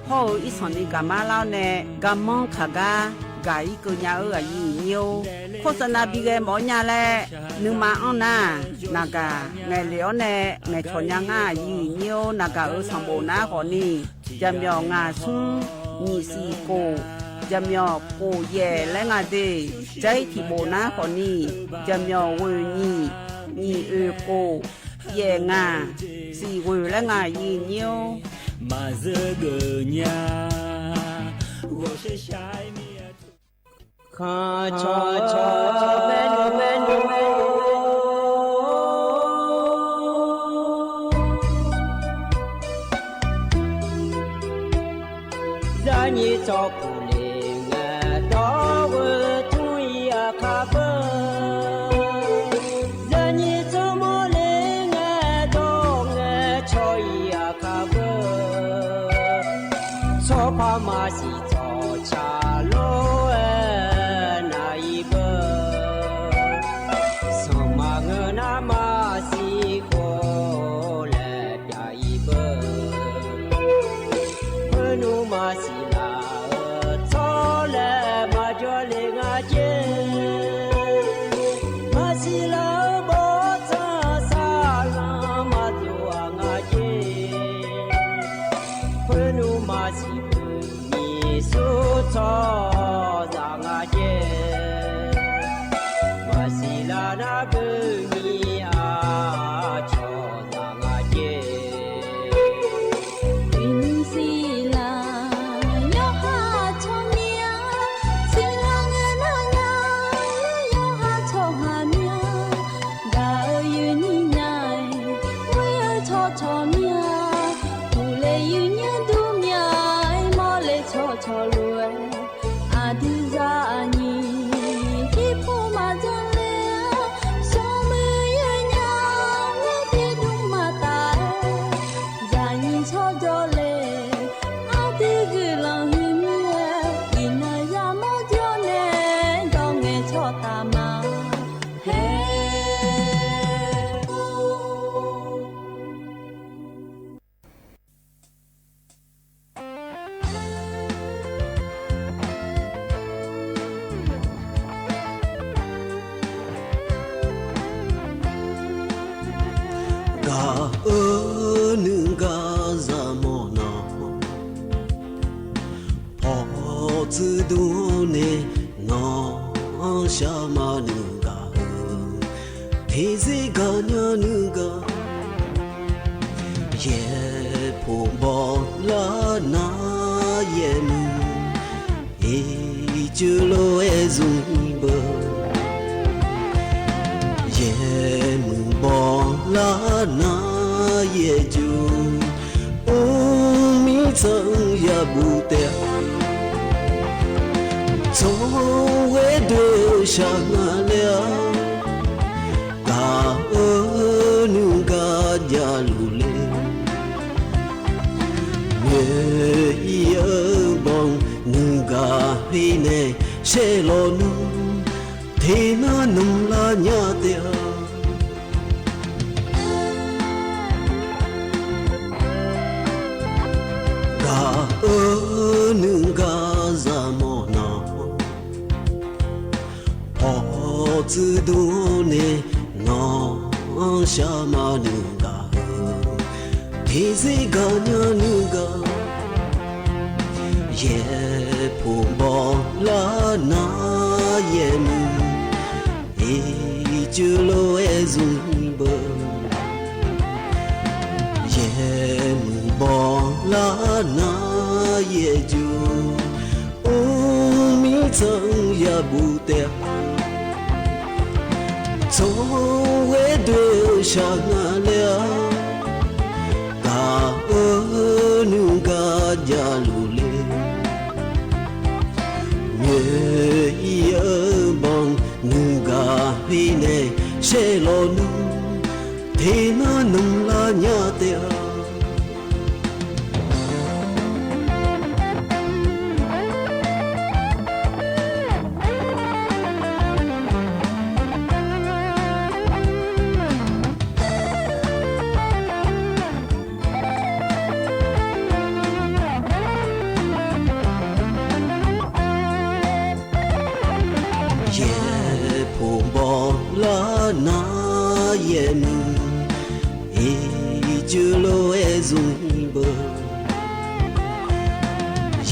พ่ออีสอนนี่กะมาแล้วแน่กะมองขากากะอีกญาอะยีเนียวโฆษณาบิเกหมอญาแลนึมาอ้อนนานากะไงเหลียวแน่ไงชอนยังอ่ะยีเนียวนากะสมบูรณ์นะขอนี่จำยองาซุนี่สีโกจำยอโกแย่และงาเดใจที่โบนะขอนี่จำยอเวนี่นี่โกแย่งาสีเวและงายีเนียวมาเจอเกญา我是下面คาชอชอเมนูเมนูญาณีจอกุเลงดอวทุยอาคาเบญาณีจอมเลงดองชอยอาคาเบชอพามาสิจอชาโล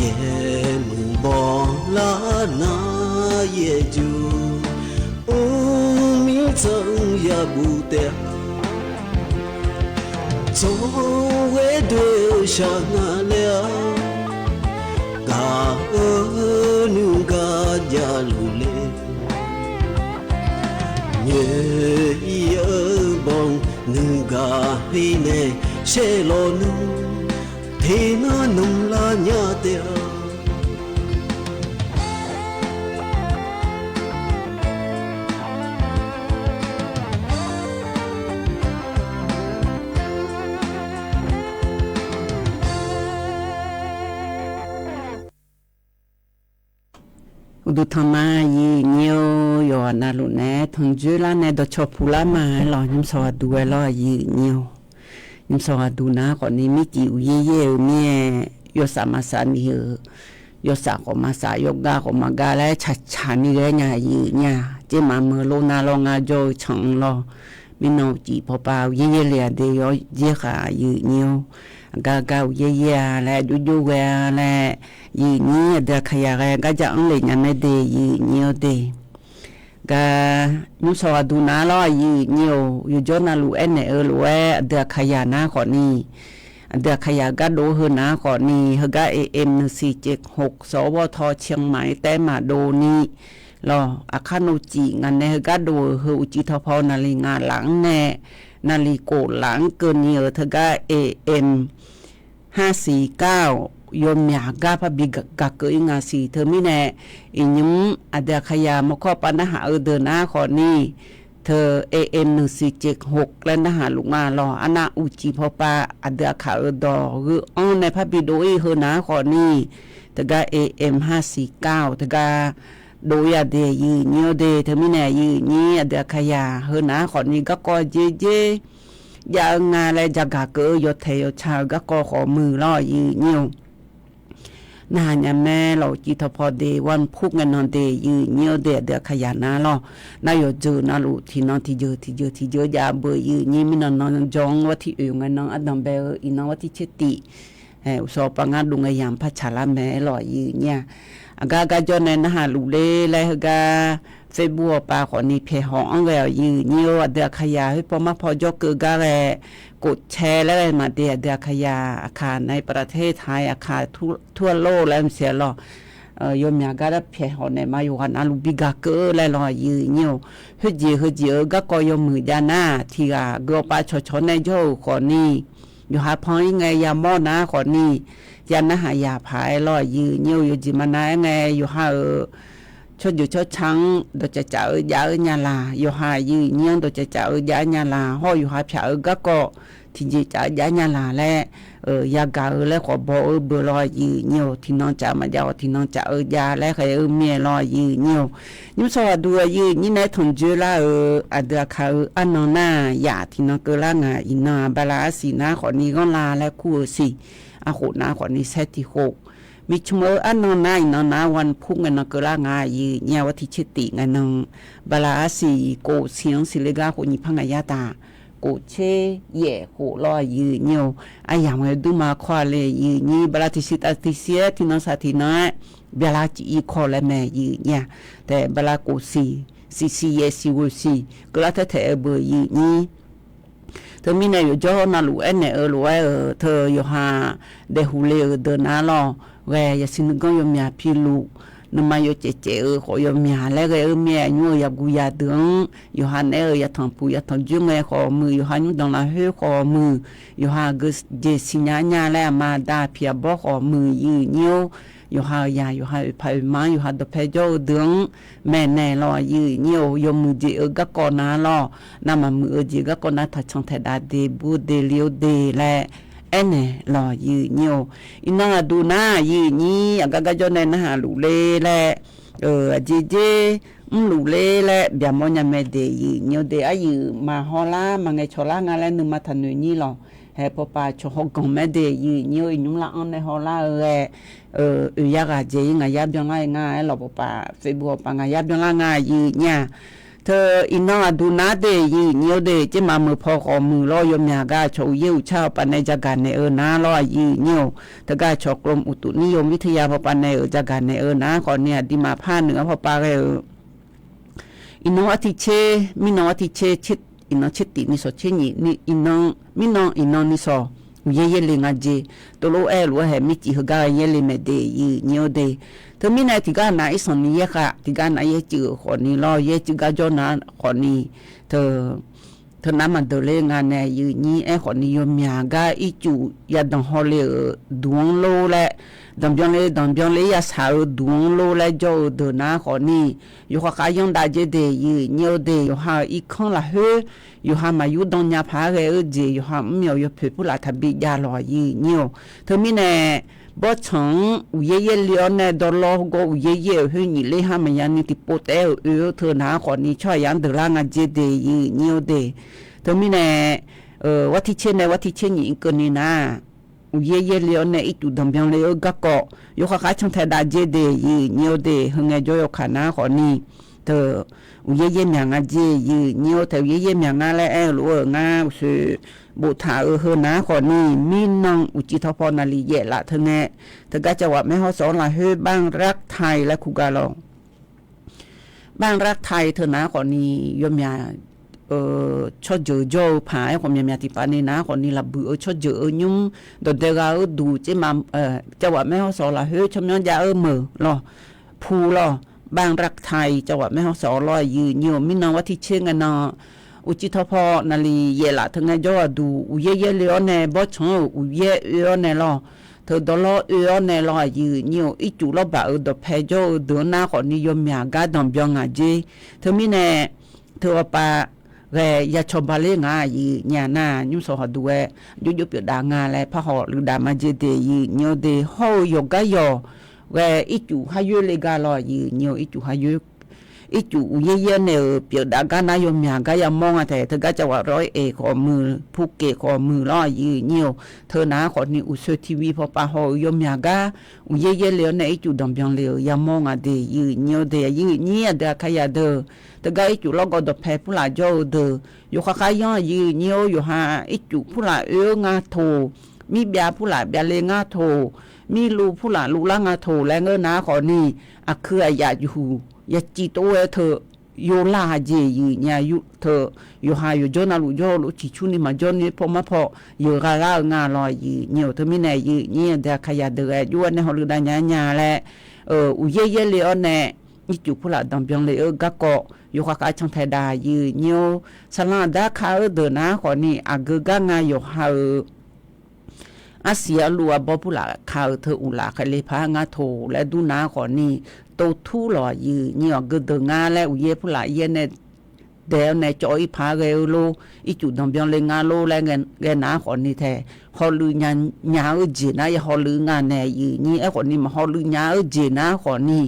夜幕波拉那夜就无名真也不得总会对上了嘎nu ga ya lu le ye ye bong nu ga hi ne she lo nu thế na nung la nya te du thama yi nyo yo na lu ne thong ju la ne do chopula ma lo nim so du lo yi nyo nim so du na ko ni mi ti u ye ye mi yo sama sa ni yo sa ko ma sa yo ga ko ma ga la cha cha ni ge nya yi nya je ma mo lo na lo nga jo chang lo mi no ji po pa ye ye le de yo je kha yi nyo ga ga ye ye la du du we la yi ni da khaya ga ja ang le nya me de yi nyo de ga nu so du na lo yi nyo yo jo na lu ene lu e da khaya na ko ni da khaya ga do hu na ko ni ha ga am 476สวทเชียงใหม่แต่มาโดนี่ลออาคานุจิงันเนก็ดูเฮอุจิทพอนาลีงาหลังแน่นาลีโกหลังเกินเยอะเธอก็ AM 549ยมยากาพบิกะเกยงาสีเธอมีแน่อิยุมอเดขยามข้อปัญหาเดินหน้าขอนี่เธอ AM 1476และนะหาลูกมารออนาอุจิพอปาอเดขาดอคืออ้อนในพระบิโดยเฮนาขอนี่เธอก็ AM 549เธอก็โดยเดยีเนียวเดเธอมีแน่ยีนี่อเดขยาเฮนาขอนี่ก็กอเจเจยางาและจักกะเกยเทยชาก็กอขอมือรอยีเนียวนาญาแม่เราจิตพอเดวันพุกเงินนอนเดยีเนียวเดขยานาลอนายเจอนาลุที่นอนที่เจอยาเบยีนี่มีนอนจองว่าที่อื่นเงินนอนอดัมเบออีนอนว่าที่เชติอุสปังาดุงยามพัชลาแม่ลอยีเนี่ยกากาจนนะหาลูเลและกาเฟซบุ๊กปาขอนี่เพหองแววยืเนียวเดขยาให้พอมาพอจกกกาแลกดแชร์แล้วมาเดขยาอาคารในประเทศไทยอาคารทั่วโลกแล้วเสียลอยมยากาดเพหองในมาอยู่กันอาลูบิกาเกและลอยืเนียวเฮจีก็กอยมือจานาที่กากปาชในโจขอนี่อยู่หาพอยังไงยามอนะขอนี่ยันนะหายาภายลอยยืเนียวอยู่จิมานะไงอยู่หาชดอยู่ชดชังโดยจะเจอยาญาลาอยู่หายืเนียงโดยจะเจอยาญาลาห้ออยู่หาผาก็ที่จะเจอยาญาลาและยากาและขอบ่เบลอยยืเนียวที่น้องจะมาเยาที่น้องจะยาและใครเมียลอยยืเนียวนิมสวัสดียืนี่ในถุงเจลาอเดคาอันนนาหยาที่น้องเกลางาอินาบาลาสีนาขอนี้ก็ลาและคู่สิอาโหนาขอนี้เซติโกมิชเมออันนนายนนาวันพุ่งเงินกลางายีเนี่ยวัติชิติเงินบาลาสีโกเสียงสิเลกาโหนิพังยาตาโกเชเย่โหลอยยืเนียวอาอย่างมาดูมาควาเลยยืนี่บาลาติสิตาติเสียที่นอสาธินาบาลาจีคอและแม่ยืเนี่ยแต่บาลาโกซีเยซีวซีกลาเทเทเบยืนี่เธอมีในอยู่จอนาลูเอนเนลูเอเธออยู่หาเดฮูเลเดินนาลอเวยาสินก็ยมยาพิลูนมาอยู่เจขอยมยาแล้วก็เมียอยู่ยากุยาดึงอยู่หาเนยาทองปูยาทองจุงขอมืออยู่หาอยู่ดองละเฮขอมืออยู่หากเจสิญญาแล้วมาดาเพียบ่ขอมือยืนิ้วอยู่หายาอยู่หาไผมาอยู่หาดเพจดึงแม่แน่ลอยืนิ้วยมมือเจก็ก่อนนาลอนำมามือเจก็ก่อนนาทัช่องแทดาเดบูเดเลียวเดและเอเนลอยืนิ้วอินาดูนายืนี่กากาจนนะหาลูเลและเจลูเลและเบียมอนยาเมเดยืนิ้วเดอายืมาฮอลามาไงชอลางาและนึมาทันนี่ลอเฮปปาชฮกงเมเดยืนิ้วอินุละอันในฮอลายากาเจงายาบยองง่ายลอปปาเฟซบุ๊กปางายาบยองง่ายยืเนี่ย เธออินอดูนาเดยีเนียวเดจิมามือพอขอมือรอยมยากาโชยิวชาวปันในจักการในนาลอยีเนียวตะกาชกรมอุตุนิยมวิทยาพอปันในจักการในนาขอเนี่ยดิมาภาคเหนือพอปาเรอินออติเชมินออติเชชิดอินอชิตินิโสเชญินี่อินอมินออินอนิโสเยเลงาเจตโลเอลวะเฮมิจิฮกาเยเลเมเดยีเนียวเดเธอมีนาติกานาอิสนียะค่ะติกานาเยจือขอนี้รอเยจืกาจอนาขอนี้เธอน้ำมันเดเลงานแนยืนี้ไอขอนิยมยากาอิจูยาดังฮอเลดวงโลและดังเบียงเลยยาสาวดวงโลและโจเดนาขอนี้อยู่ขายองดาเจเดยืเนียวเดอยู่หาอีกข้างละเฮอยู่หามาอยู่ดงยาพาเรเจอยู่หาเมียวอยู่เผปุลาทบิยาลอยืเนียวเธอมีแนบ่ฉังอุเยเลียวแนดอลอก็อุเยเฮญิเลหามยันนี่ติโปเตเธอนาขอนี้ช่วยยันเดลางาเจเดยืเนียวเดเธอมีแนวัติเชนในวัติเชนอีกคนนี้นะอุเยเลียวแนอีตุดัมเบียงเลกะกออยู่ขาชังแทดาเจเดยืเนียวเดหงจอยขานาขอนี้เธออุเยเมียงาเจยืเนียวเธอเยเมียงาและเอลัวงาสือบุถาเฮนาขอนี้มีนองอุจิทพนาลีเยละเธอแน่เธอก็จะว่าแม่ฮอสอนละเฮบ้างรักไทยและคุกาลองบ้างรักไทยเธอนะขอนี้ยมยาชอเจอโจผายความยามติปานีนะคนนี้ละบือชอเจอยุ่มดเดกาดูจิมาจะว่าแม่ฮอสอนละเฮชมย้อนยามือรอภูรอบางรักไทยจังหวัดแม่ฮ่องสอนลอยยืนโยมมินองวัดที่เชงนออุจิทพนาลีเยละทั้งไงจอดูอุเยเลียวแนบ่ชงอุเยเอแนลอเธอดอลเอแนลอยืนโยอีจุลบะดอเพจอเดนาขอนิยมยากาดอมบยองอาเจเธอมีแนเธอปาแกยาชบาเลงายีญานายุสหด้วยยุเปียดางาและพระหอหรือดามาเจเดยีโยเดโฮโยกายอเวอิจูฮายุเลกาลอยีเนียวอิจูฮายุอิจูเยเนเปียดากานายมยากายามองแต่เธอก็จะว่าร้อยเอขอมือภูเก็ตขอมือลอยีเนียวเธอนาขอนี่อุสทีวีพอปะหอยมยากาเยเลเนอิจูดอมยองเลยามองเดยีเนียวเดยีนี่เดคายาเดเธอก็อิจูลก็ดอเพผู้ลาโจเดอยู่คายยอยีเนียวอยู่หาอิจูผู้ลางาโทมีเบียผู้ลาเบียเลงาโทมีลูผู้หลานลูล่างาโถและเงินนาขอนี่อะคืออยากอยู่อยากจิตโอเธอโยลาเจยีเนี่ยอยู่เธออยู่หาอยู่จนาลูโยลูจิชุนี่มาจนนี่พอมาพออยู่กาลางาลอยยีเนี่ยเธอมีไหนยีเนี่ยเดขยะเดอยู่ในฮอลิดาญาและอุเยเลอแน่อีจุผู้หลานดำเบียงเลกะกออยู่ขาชังไทดายีเนี่ยสลาดาคาเดนาขอนี่อะกกางาอยู่หาอาเซียลัวบอผู้หลาข่าวเธออุลาคเลพางาโถและดูนาขอนี่โตทูหล่อยืเนี่ยกเดงาและอุเยผู้หลาเยเนเดลในจอยพาเรโลอีจุดดำเบียงเลงาโลและเงินนาขอนี่แท้ฮอลืญาญาเจนะยฮอลืงานแนยืนี่ไอ้ขอนี่มาฮอลืญาเจนะขอนี่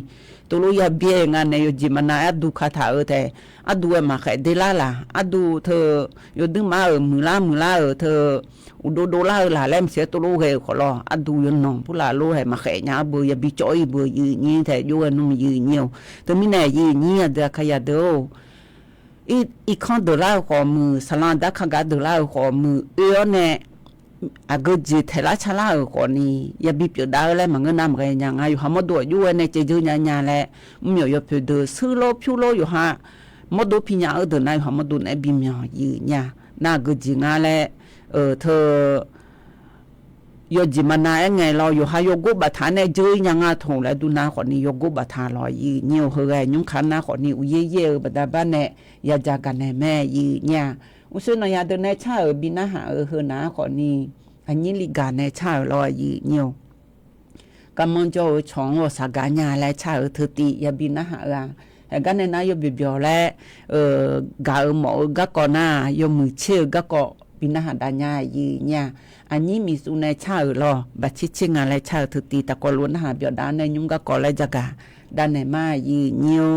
ตัวลูกยาเบียงานในยจิมานาอดูคาถาแต่อดูมาแค่เดล่าล่ะอดูเธอยดึงมามือล่าเธออุดโดล่าล่ะแล้วเสียตัวลูกเฮขอรออดูยนน้องผู้ลาลูกให้มาแค่ญาเบื่ออย่าบิจอยเบื่อยืนนี่แต่อยู่นุ่มยืนเหี่ยวแต่มีแน่ยืนนี่เดขยะเดออีกข้อเดล่าขอมือสลาดักขกาเดล่าขอมือแน่อะกจิเทลาชะลาขอนี่อย่าบิเปียดาแล้วมันก็นำกันยังอายุหามดด้วยอยู่ในเจจืญาและมีอยู่เปียดซื้อโลพิวโลอยู่หามดพิญญาเดนายหามดในบิมยยืนเนี่ยน่ากจิงาและเธอยจิมานาไงเราอยู่หายกุบัฐานในจื้อยังอาถงและดูนาขอนี้ยกุบัฐานลอยยืนเนี่ยเฮยยุ่งขันนาขอนี้อุเย่บัดบ้านเนี่ยยาจากกันในแม่ยืนเนี่ยอุศนยาเดินในชาบินาหาเฮนาขอนี้อันนี้ลิกาในชาลอยยืนเนี่ยกำมันจะช่องสากาญาและชาเธอตียาบินาหากันในนายบิบยอและกาหมอกะกอหน้ายมือเชื่อกะกอบินาหาดาญายืนเนี่ยอันนี้มีสุนัยชาลอบัชิชิงอะไรชาถือตีตะกอล้วนหาเบียดานในยุ่งกะกอและจักะด้านในมายืนเนียว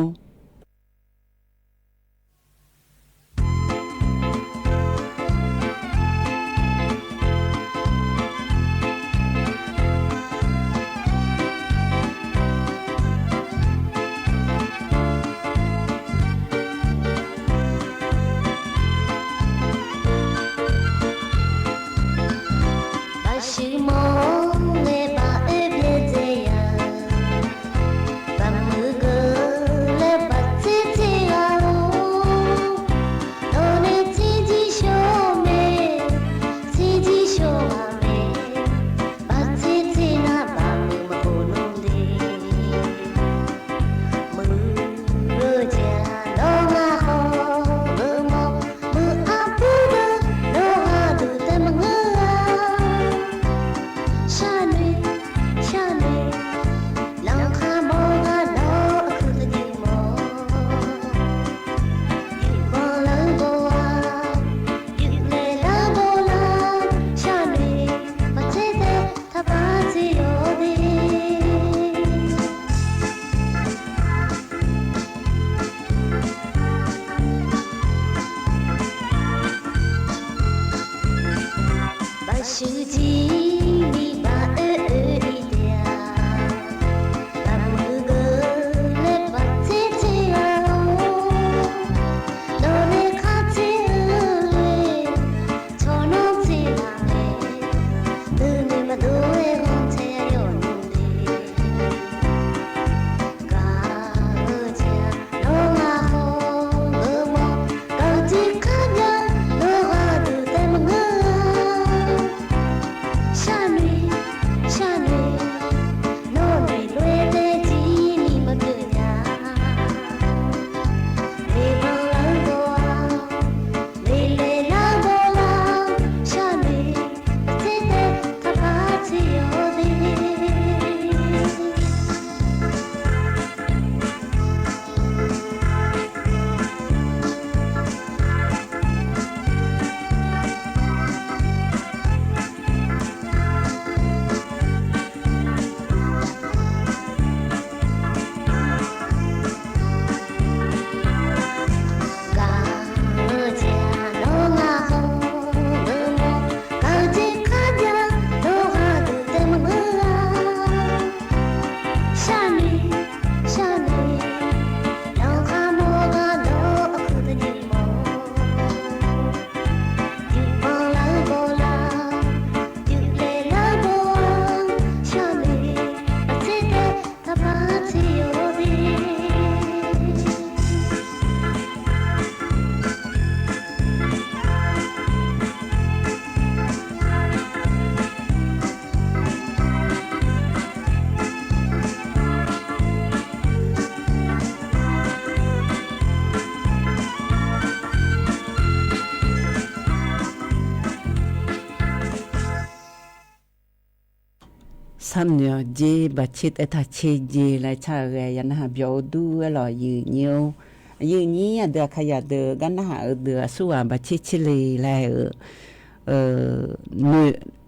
参鸟节把切的他切节来查个呀那标度了有牛有你呀的开呀的干那的说啊把切切来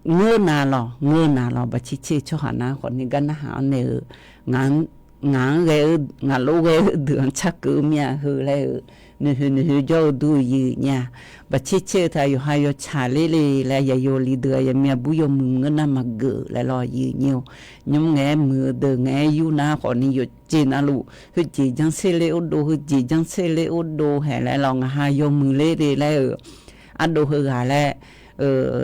ngơ na lo ba chi chi cho hana kon ni gan ha ne ngang ge nga lo ge de chak ku mya hu le ne jo du yi nya ba chi chi ta yo ha yo cha le la ya yo li de ya mya bu yo mu na ma ge la lo yi nyu nyum nge mu de nge yu na kon ni yo chi na lu hu ji jang se le o do hu ji jang se le o do he la lo nga ha yo mu le de la a do hu ga la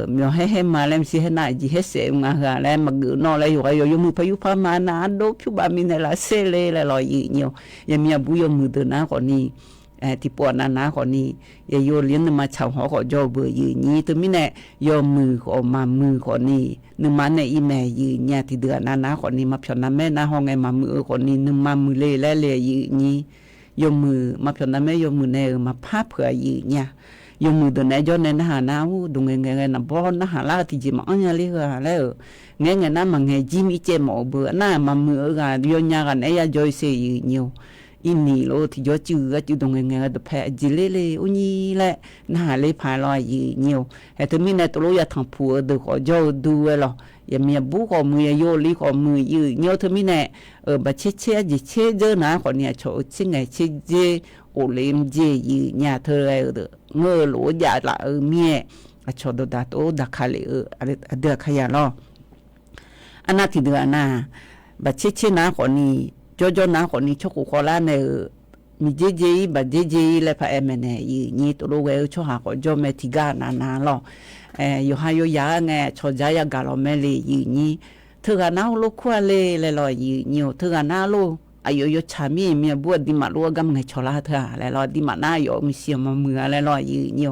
myo he ma lem si he na ji he se nga ga le ma gu no le yo mu pa yu pa ma na do kyu ba mi ne la se le lo yi nyo ya mi bu yo mu de na ko ni ti po na ko ni ye yo lien ma chao ho ko jo bu yi ni to mi ne yo mu ko ma mu ko ni nu ma ne i me yi nya ti de na ko ni ma phyo na me na ho nge ma mu ko ni nu ma mu le yi ni yo mu ma phyo na me yo mu ne ma pha phwa yi nya yo mu de na jo ne na na hu du nge na bo na ha la ti ji ma anya le ga le nge na ma nge ji mi che mo bu na ma mu ga yo nya ga ne ya jo se yi nyu ini lo ti jo chu ga chu du nge de phe ji le u ni le na le pha lo yi nyu he to mi ne to lo ya thang pu de ko jo du lo ya mi bu ko mu ya yo li ko mu yi nyu to mi ne ba che che ji che je na ko ni cho chi nge chi je o lem je yi nya thơ de ngơ lo ya la mie a cho do da to da khale de khaya lo ana ti de ana ba che che na ko ni jo na ko ni choku ko la ne mi je ba je le pa emene yi ni to lo we cho ha ko jo me ti ga na lo yo ha yo ya nge cho ja ya ga lo me le yi ni thơ ga na lo kwa le lo yi ni thơ ga na lo ayo cha mi bu di ma lo gam nge chola tha le lo di ma na yo mi si ma mu le lo yi ni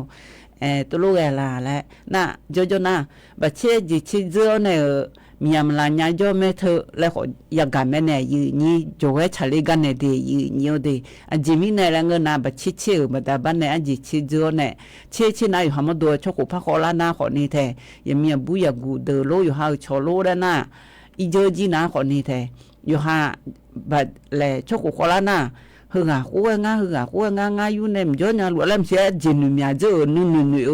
to lo ga la le na jo na ba che ji chi zo ne mi am la nya jo me tho le ko ya ga me ne yi ni jo we cha le ga ne de yi ni de a ji mi ne la nga na ba chi chi ba da ba ne a ji chi zo ne chi na yo ha mo do cho ko pha ko la na ko ni the ye mi bu ya gu de lo yo ha cho lo da na i jo ji na ko ni the yo ha ba le cho ko la na hu nga yu ne mjo nya lu lam sia jin nu mya jo nu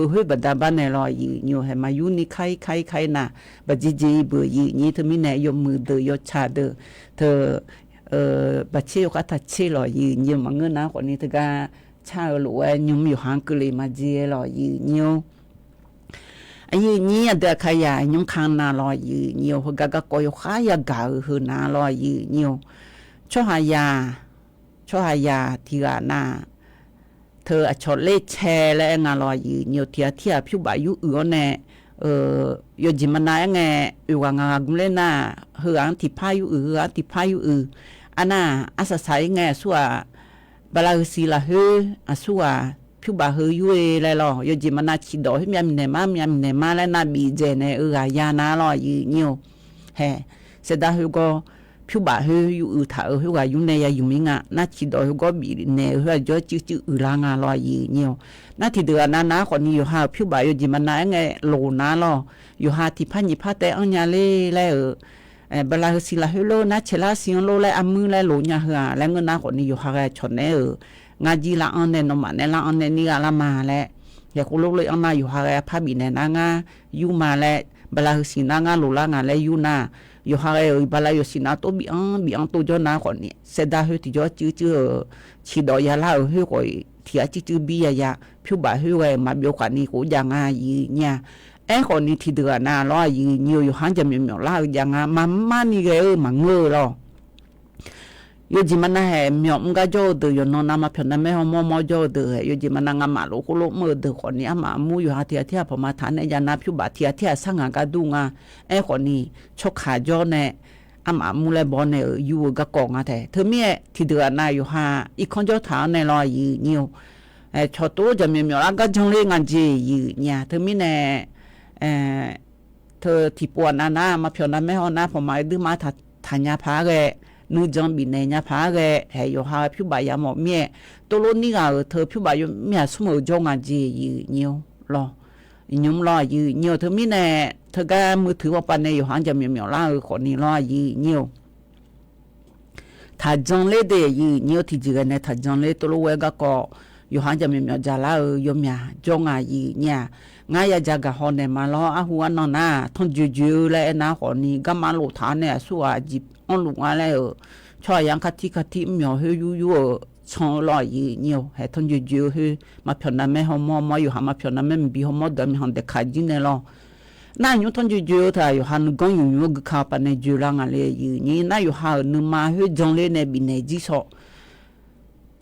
hu ba da ba ne lo yi nyu he ma yu ni khai na ba ji bu yi ni to mi ne yo mu de yo cha de to ba che yo ka ta che lo yi nyu ma nge na ko ni to ga cha lu wa nyu mi han ku le ma ji lo yi nyu ayi ni ya de kha ya nyu khang na lo yi nyu hu ga ko yo kha ya ga hu na lo yi nyu cho ha ya ti ga na thơ a cho le che le nga lo yi nyu tia phu ba yu ne yo ji ma na nge yu ga nga gum le na hu ang ti pa yu ana asa sai nge suwa bala si la hu asua phu ba hu yu le lo yo ji ma na chi do myam ne ma le na bi je ne ga ya na lo yi nyu he se da hu go phu ba hu yu tha hu ga yu ne ya yu mi nga na chi do hu go bi ne hu jo chi la nga lo yi nyu na ti de na ko ni yu ha phu ba yu ji ma na nge lo na lo yu ha ti pha ni pha te anya le bala si la hu lo na chela si lo le amu le lo nya ha le nga na ko ni yu ha ga chon ne nga ji la an ne no ma ne la an ne ni ga la ma le ya ko lo le an na yu ha ga pha bi ne na nga yu ma le bala si na nga lo la nga le yu na yo ha e bala yo sina to bi an to jo na ko ni se da hu ti jo chi do ya la hu ko ti a chi bi ya phu ba hu e ma bio ka ni ko ja nga yi nya e ko ni ti de na lo yi ni yo han ja mi la ja nga ma ni ge ma ngo lo yo ji mana he myo mga jo de yo no na ma phya na me ho mo jo de yo ji mana nga ma lo ko lo mo de ko ni ama mu yo ha tia pa ma tha ne ya na phu ba tia sa nga ka du nga e ko ni chok kha jo ne ama mu le bo ne yu ga ko nga the the mi ti de na yo ha I khon jo tha ne lo yi ni e cho to ja mi myo la ga jong le nga ji yi nya the mi ne the ti po na ma phya na me ho na pa ma du ma tha nya pha ge nu jong bi ne nya pha ge he yo ha phu ba ya mo mie to lo ni ga the phu ba yo mia su mo jong a ji yi nyu lo nyum lo yi nyu the mi ne เธอก็มือถือว่าปันในอยู่หันจะมีล่าคนนี้ล่อยีนิ้วถ้าจังเลยเดยีนิ้วที่จีกันเนี่ยถ้าจังเลยตัวเวก็อยู่หันจะมีจาลายมยาจงอายีเนี่ยง่ายจะกะฮอนเนี่ยมาล้อหัวนอนน่ะทนจู่ๆแล้วนะคนนี้ก็มาลุทานเนี่ยสัวจีบอันลุงอะไรช่วยยังคัดเหมียวเฮยู่ชงลอยนิ้วให้ทนจู่ๆเฮมาเพียงนั้นไม่หอมอยู่หามาเพียงนั้นไม่มีหอมเดิมมีหันเด็กขาจีเนี่ยล้อน่าอยู่ทนจู่ๆถ้าอยู่หันกงอยู่ก็เข้าไปในจู่ล่างอะไรนี่น่าอยู่หานึกมาเฮจังเลยเนี่ยบินในจีโซ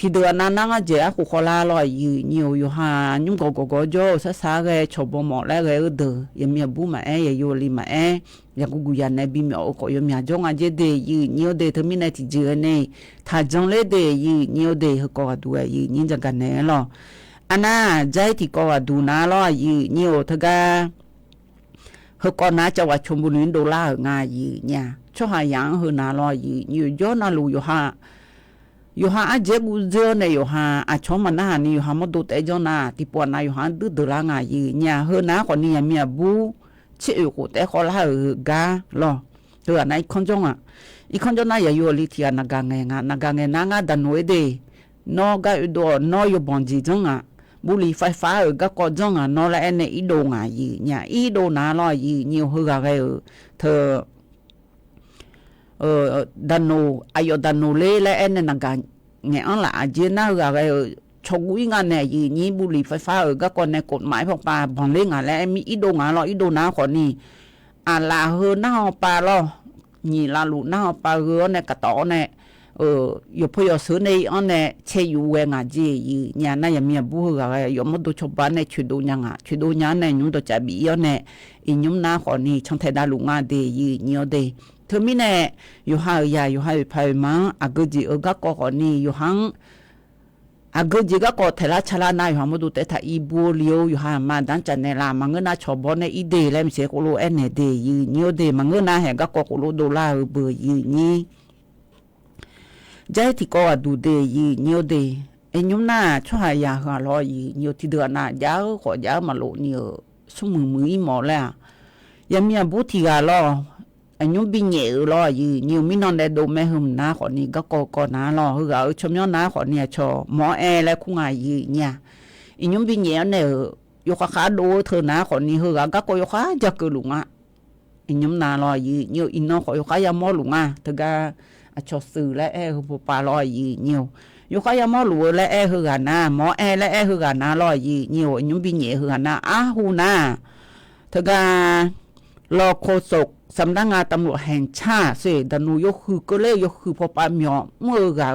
ที่เดือนนั้นก็เจ้าขอลาลอยอยู่หายุ่งก็โจ้ซาๆก็ชอบหมดแล้วก็เดือยังมีบุมาอยู่ลิมายังกูยันในบิมเอาก็ยังมีจงอาเจเดอยู่เดทมินที่เจอเนี่ยถ้าจงเลยเดอยู่เดก็ดูนี่จะกันเนี่ยหรออันน่ะใจที่ก็ดูน่าลอยอยู่ทกาเขาก็น่าจะว่าชมบุญ$ง่ายเนี่ยช่วยยังเขาน่าลอยอยู่ย้อนน่ารู้อยู่หาเจกูเจอเนี่ยอยู่หาชมมันน่ะนี่อยู่หามาดูแต่จอน่ะที่ปวดน่ะอยู่หา$ง่ายเนี่ยเฮน่ะคนนี้มีบูชิอยู่กูแต่ขอลากาลอเฮน่ะอีคนจงอ่ะอีคนจงน่ะอย่าอยู่ลิที่นากาเงนางดันเวเดนอกะอุดนออยู่บอนจีจงอ่ะบุรีไฟฟ้าก็ก็จงอ่ะนอละเนอีโดง่ายเนี่ยอีโดน่ะลอยนี่เฮกะเธอดันโนอายุดันโนเล่และเนนักการเงี้ยละเจน่าก็ชกุยงานเนี่ยยีนี้บุหรี่ไฟฟ้าก็ก่อนในกฎหมายพวกปลาบองเล่งอ่ะและมีอีโดงอ่ะรออีโดนาคนนี้ลาเฮน่าปลารอนี่ลาลูน่าปลาเรือเนี่ยกระต่อเนี่ยอยู่พยซื้อในอันเนี่ยเชยูเวงอ่ะจีเนี่ยน่าจะมีบุหรี่อยู่มาดูชาวบ้านเนี่ยชุดดูยังอ่ะชุดดูยังเนี่ยยุ่งตัวจับบีเนี่ยอียุ่งน้าคนนี้ช่างเทดาลุงอ่ะเดียเนี่ยเดียเธอมีเนี่ยอยู่หายาอยู่หายไปมาอากจีก็ก่อนนี่อยู่หังอากจีก็ก่อเทล่าชลานาอยู่หามาดูแต่ถ้าอีบัวเลี้ยวอยู่หามาดันจันเนลามังเงินน่าชอบบ่เนี่ยอีเดย์แล้วมีเสียกุโลเอ็นเดย์ยี่เนี่ยเดย์มังเงินน่าเห็นก็ก่อกุโล$เบอร์ยี่นี่ใจที่ก่อดูเดย์ยี่เนี่ยเดย์ไอ้ยุ่งน่าช่วยยาหาลอยยี่เนี่ยที่เดือนน่ะยาวขอยาวมาโลเนี่ยสมือหมอแล้วยังมีบุตรีกาลออันยุ่งบินเหยื่อรออยู่นิวมินอนได้ดูแม่หึมน้าขอนี้ก็น้ารอคือเอาชมย้อนน้าขอเนี่ยชอหมอและคู่งายอยู่เนี่ยอันยุ่งบินเหยื่อเนี่ยยกขาดูเธอน้าขอนี้คือเอาก็ยกขาจะเกิดหลุงอ่ะอันยุ่งน้ารออยู่นิวอินน้องขอยกขายามอหลุงอ่ะเธอก็ชอสื่อและคือผู้ปลารออยู่นิวยกขายามอหลุงและคือกันน้าหมอและคือกันน้ารออยู่นิวอันยุ่งบินเหยื่อคือกันน้าหูน้าเธอก็รอโคศกสำนักงานตำรวจแห่งชาติเสดนูยกก็เลยยกพอปาเมียเมื่อกา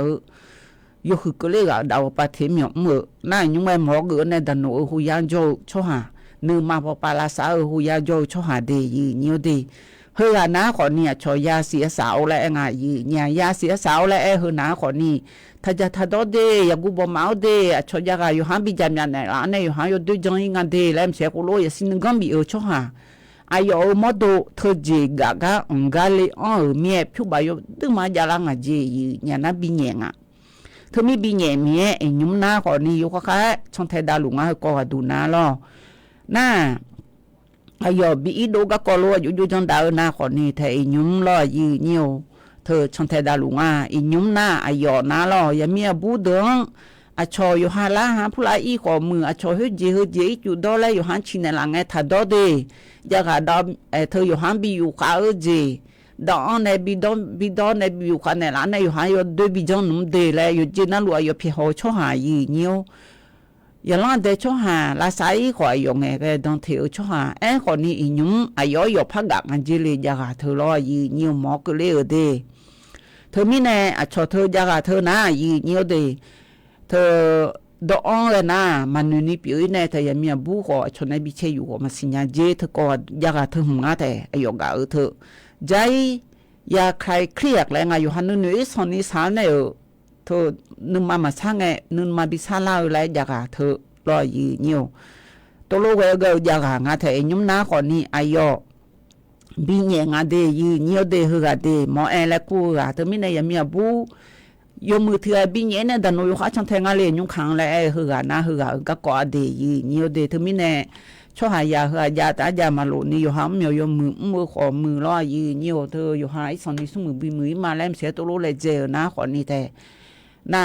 ยกก็เลยดาวปาเทเมียเมื่อน่ายุ่งไม่หมอเกินในดนูหุยานโจช่อหานึกมาพอปาลาสาหุยานโจช่อหาเดียเนี่ยเดีเฮือน้าขอเนี่ยชอยาเสียสาวและง่ายเนี่ยยาเสียสาวและเฮือน้าขอนี่ถ้าจะทัดเดยกูบ่มาเดชอยากอยู่หันบิจามยันเนี่ยอันนี้อยู่หันอยู่ด้วยจังงานเดแล้วเสียกุโลยสินกัมบีช่อหาอายุมดเธอจีกะงาลีเมียผิวใบอยู่ตึมาจารังอะจีเนี่ยนะบิญญะเธอมีบิญญะเมียยุ่มน้าขอนี่อยู่ค่ะช่องไทยดาลุงอ่ะก็ดูน้าล้อน่าอายุบีดูก็รู้อยู่จังดาวน้าขอนี่เธอยุ่มล้อยืนอยู่เธอช่องไทยดาลุงอ่ะยุ่มน้าอายุน้าล้อยังมีบูดงอาชออยู่หาละหาผู้ลายอีขอมืออาชอเฮจีอยู่ดอเลยอยู่หันชินในหลังไงถ้าดอเดยากาดอเธออยู่หันบีอยู่ข้าจีดอในบีดอนในบีอยู่ข้าในหลังในอยู่หันอยู่ด้วยบีจงนุ่มเดเลยอยู่จีนั่นรัวอยู่เพียงช่อหายีนิ้วอย่างนั้นเดช่อหาลาสายขออยู่ไงก็ต้องเที่ยวช่อหาคนนี้อีนุ่มอายุอยู่พักกักกันจีเลยยากาเธอรอยีนิ้วหมอกเลยเดเธอมีแน่อาชอเธอยากาเธอหน้ายีนิ้วเดเธอดองเลยนะมันนี่ปีนี้เธอยังมีบุกชนในบิเชอยู่มาสิญญาเจเธอก็อยากเธอหุ่นแต่อายุก็เธอใจอยากใครเครียดแล้วไงอยู่หันนู่นสอนนิสานเนี่ยเธอนึกมาช่างไงนึกมาบิซาลาเลยอยากเธอรอยีนิ้วตัวลูกก็อยากงาเธอยุ่มน้าคนนี้อายุบินยังงาเดยีนิ้วเดหือเดหมอและกูเธอไม่ได้ยังมีบุ yo mu thia bi nye ne da no yo kha chang the nga le nyung khang le hu ga na hu ga ka ko de yi ni yo de thu mi ne cho ha ya hu ya ta ja ma lo ni yo ha myo yo mu kho mu lo yi ni yo thu yo ha i son ni su mu bi mu ma lem se to lo le je na kho ni te na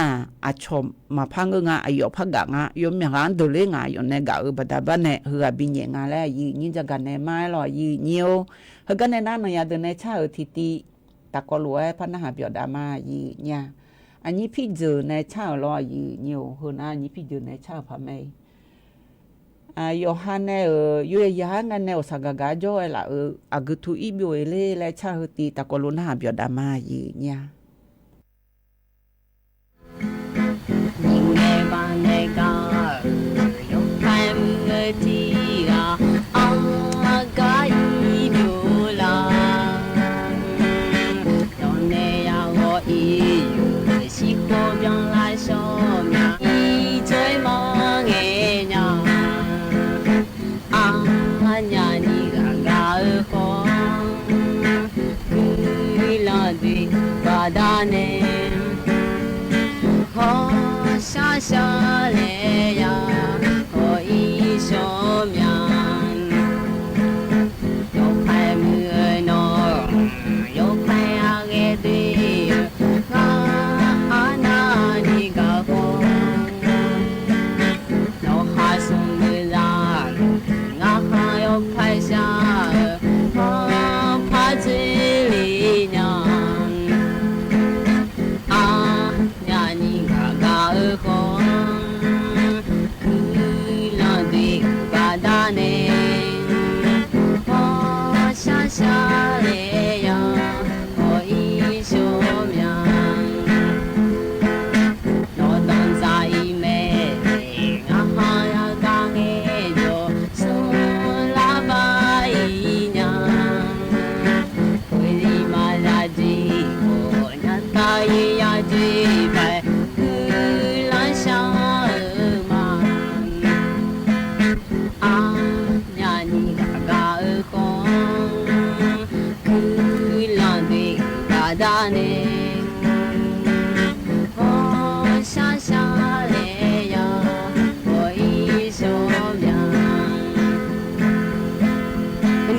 a chom ma phang nga ayo phaga nga yo mya gan do le nga yo ne ga u ba da ba ne hu ga bi nye nga le yi ni ja ga ne ma lo yi ni yo hu ga ne na no ya de ne cha u ti ti ta ko lo e pa na ha pyo da ma yi nyaอันนี้พี่เจอในชาวรออยู่อยู่เฮานะอันนี้พี่เจอในชาวพะเมโยฮันเนอยู่ยางันเนอสากะกาจ่อละอะกตุอีบิโอเลและชาวติตะกอลนะเปียดามาอยู่ญานิงเนบานเนกาโยไคมเงติอาอากาอีบิโอลาตอนเนยาโออี喜欢变来小苗，一追梦哎呀，啊呀你个个好，你拉的巴达呢，好下下来呀，好一小苗，有拍木脑，有拍啊个的。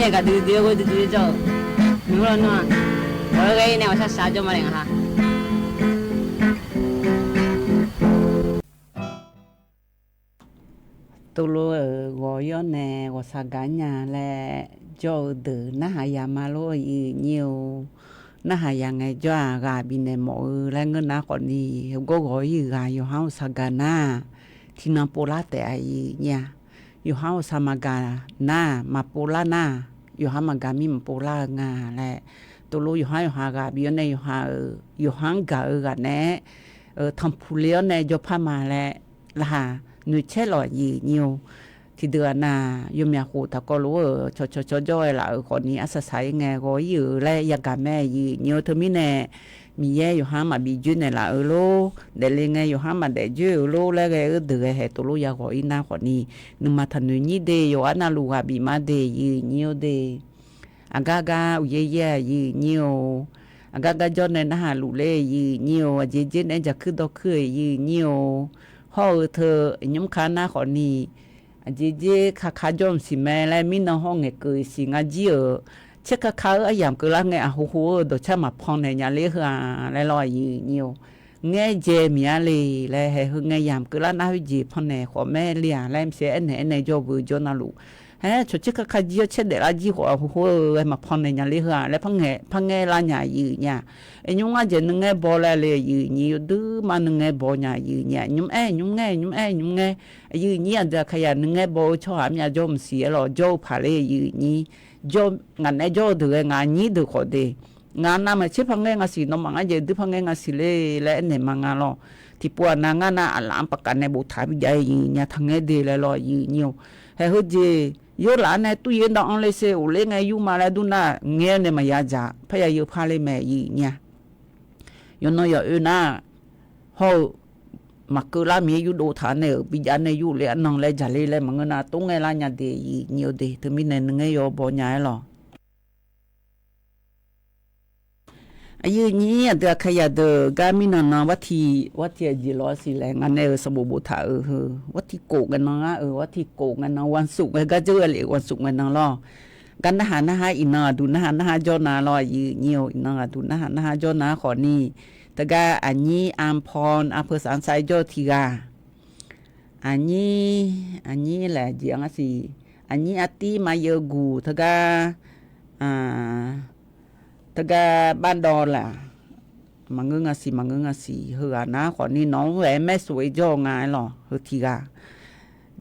那个对对我对对走，没了喏，我个呢我啥就没领哈。ตัวโลวอยอแนวสากาญาและจอเดนะหายามาโลอีนิวนะหายาไงจ้ากาบินในหมอและเงินนะคนนี้ก็ขออยู่กาอยู่เฮาสากานาที่นาโปลาแต่ไอ้เนี่ยอยู่เฮาสามากานามาโปลานาอยู่หามากามิมโปลางาและตัวโลอยู่หากาบิในอยู่หังกากันแน่ทำผู้เลี้ยงในยพามาและละหาหนูเช่หล่อยีนิวที่เดือนน่ะยมยาคูตะก็รู้ชจ้อยละคนนี้อาศัยไงก็อยู่และยากาแม่ยีนิวเธอมีแน่มีแย่อยู่ห้ามาบีจุนในละโลเดลิงไงอยู่ห้ามาเดจูโลแล้วไงเดือเหตุรู้ยาก็อินาคนนี้นึกมาทันนี้เดยอันนั้นลูกบีมาเดยีนิวเดอากากาอุเย่ยีนิวอากากาจอนในน่าลูเล่ยีนิวเจเจนจะขึ้นดอกขึ้นยีนิวพ่อเธอยมขานาขอนี่เจเจขาจอมสิแม่และมินห้องเงเกยสิงาจีเช็คขาอยามกละไงหูหูโดชะมาพองในยาเลหะและลอยนิวไงเจมีอะไรและให้ไงยามกละนาวิจีพองในขอแม่เลียและเสียในจอบูจนาลูเฮ้ชดเช็คขาจีเช็ดเดลาจีหัวหูหูมาพองในยาเลหะและพังไงลาญายีเนี่ยยงอาจนึงไงบอลเลยยืนยืดมานึงไงบอลเนี่ยยืนเนี่ยยุ่งไงยืนเนี่ยจะขยันนึงไงบอลชอบเนี่ยจอมเสียหรอจอผาเลยยืนนี่จอมงานไอ้จอดูงานนี้ดูคนเดียงานน่ะมันชิพังไงงานสิน้องมังอาจดูพังไงงานสิเลยและเนี่ยมังงานหรอที่ปวดนางน่ะอันหลังประกันในบุตรทำใหญ่เนี่ยทั้งไงดีเลยหรอยืนเนี่ยให้เขาเจยูหลานในตู้เย็นดองเลยเสียอุเล่ไงยูมาแล้วดูน่ะเงี้ยเนี่ยมายาจ่าพยายามพาเลยแม่ยืนเนี่ยยนอยน่ะเฮามักลามีอยู่โดฐานเนี่ยปิญญาเนี่ยอยู่เลยอันนั้นเลยจะเลยมันน่ะตรงไงล่ะเนี่ยเดียเนียวเดถึงมีเนี่ยนึงไงยอบ่ใหญ่หรอ อายุนี้เดือขยะเดอกามินนวัตถีจิรอสิแลงอันเนสบูบุทาวัตถิโกกันนะวัตถิโกกันนะวันศุกร์ก็เจอเลยวันศุกร์กันนะลอกันนะหานะหาอินาดูนะหานะหาจอนาลอยืเหี่ยวอินาดูนะหานะหาจอนาขอนี้ตะกาอันนี้อัมพรอำเภอสันทรายโยธิกาอันนี้แหละเจียงสิอันนี้อติมาเยกูตะกาตะกาบ้านดอนล่ะมังงะสิเฮือนะขอนี้น้องแหวแม่สวยจ่องายหรอเฮทีกา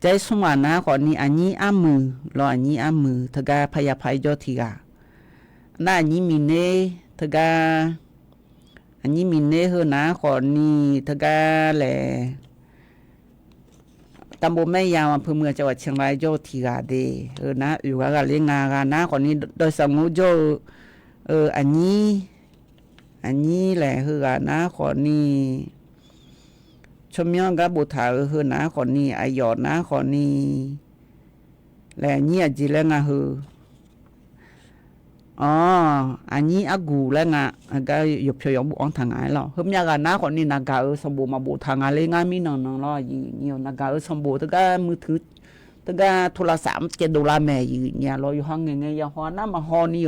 ใจสมวานะขอนี้อันนี้อ้ามือรออันนี้อ้ามือตะกาพยาภัยจ่อทีกาน่าอันนี้มีเนตะกาอันนี้มีเนเฮือนะขอนี้ตะกาแหละตำบลแม่ยาวอำเภอเมืองจังหวัดเชียงรายจ่อทีกาเดนะอยู่กะเลงากานะขอนี้โดยสงูจ่ออันนี้แหละคือนะขอนี้ชมยองกับบุตรคือนะขอนี้อายอดนะขอนี้แหละเนี่ยจิแล้วงะคืออันนี้อากูแล้วงะก็ยบเพียงบุอังทางไงหรอฮึมยากนะขอนี้นากาสมบูมาบุทางอะไรงามีนองๆรออยู่เหี่ยวนากาสมบูตะกามือถือตะกาโทรศัพท์$7แม่อยู่เนี่ยรออยู่ห้องไงยาฮอน้ำมาฮอนี่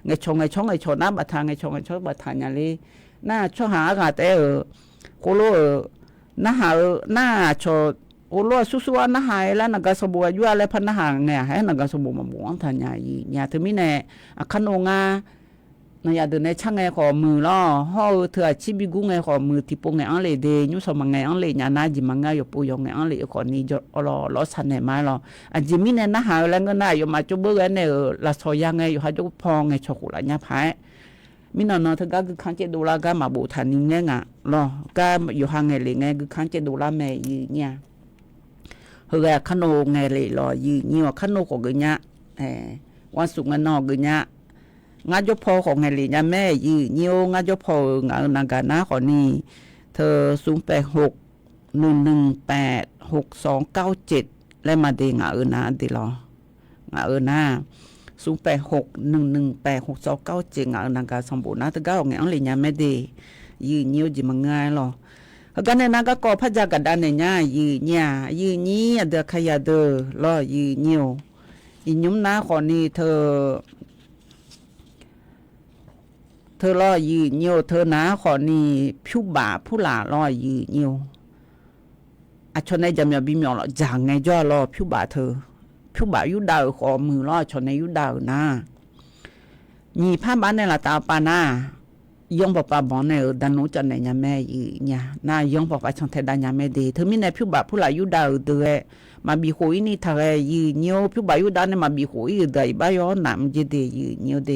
ไงชงน้ำบัดทางไงชงบัดทางอย่างนี้น่าช่อหากาแต่โคโลน่าหาน่าชอโอโลสู้ๆน่าหายแล้วนักสมบูอยู่อะไรพันน่าหาไงให้นักสมบูมาบ่งทางอย่างนี้เนี่ยถึงมีแน่คันโงานะอย่าเดินในช่างไงขอมือล้อเฮาเถื่อชิบิกุไงขอมือที่ปงไงอันเลยเดยุสมังไงอันเลยญานาจิมังไงอยู่ปูยองไงอันเลยขอนี้รอสันไหนมาล้ออันจิมีเนี่ยนะหาแล้วก็น่าอยู่มาจุเบิ่งเนี่ยละซอยยังไงอยู่หาจุพองไงชกุละญาพายมินนถึงก็คือคัน$7ก็มาบูทานิงไงล้อก็อยู่หางไงเลยไงคือคัน$แม่อีเนี่ยเฮือขนมไงเลยล้อยีนี่ว่าขนมของกะญะวันศุกร์นอกกะญะงาจพอของไงเลยนะแม่ยีเหี่ยวงาจพองานากานะขอนี้เธอ0861186297และมาเดงานะติลองานะ0861186297งานากาสมบูรณ์นะตะก้าไงอันเลยนะแม่เดยีเหี่ยวจิมังง่ายหรอกันเนี่ยนะก็กอพระจักกันในญายีเนี่ยยีนี้เดขยะเดรอยีเหี่ยวอียุ้มนะขอนี้เธอรอยืเหี่ยวเธอนะขอนี่ผิวบ่าผู้หลารอยืเหี่ยวอะชนในจำยาบิมยอลจางไงจ้อรอผิวบ่าเธอผิวบ่าอยู่ดาวขอมือรอชนในอยู่ดาวนะมีผ้าบ้านในละตาปานะยองปปาบ่ในดันโนจันในญาแม่ยืเนี่ยน่ายองปปาชนเทดญาแม่ดีเธอมีในผิวบ่าผู้หลาอยู่ดาวเดอมาบีโหยนี่ทะเลยืเหี่ยวผิวบ่าอยู่ดาวในมาบีโหยได้บ่ายอนำเจเดยืเหี่ยวเด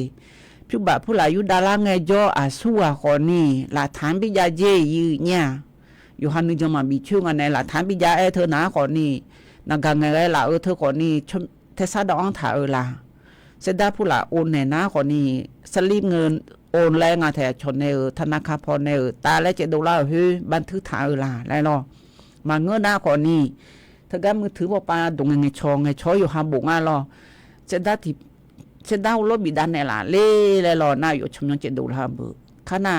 ผิวบ่าผู้หลาอยู่ดาราไงจ่ออาสัวขอนี่หลักฐานปิยาเจยืเนี่ยอยู่หันนึงจะมาบีชื่อกันในหลักฐานปิยาเธอนะขอนี่นักไงล่ะเธอขอนี่เทศดองถ่าล่ะเสดาผู้หลาโอนในนะขอนี่สลิปเงินโอนแรงอ่ะแท้ชนในธนาคารพรในตาและ$7เฮ้ยบันทึกถ่าล่ะแล้วเนาะมาเงินหน้าขอนี่เธอก็มือถือบ่ปาดงไงชองไงช้อยอยู่หาบุกอ่ะรอเสดาที่เสดาวรบิดานในล่ะเล่และรอหน้าอยู่ชมยัง$7เบขนา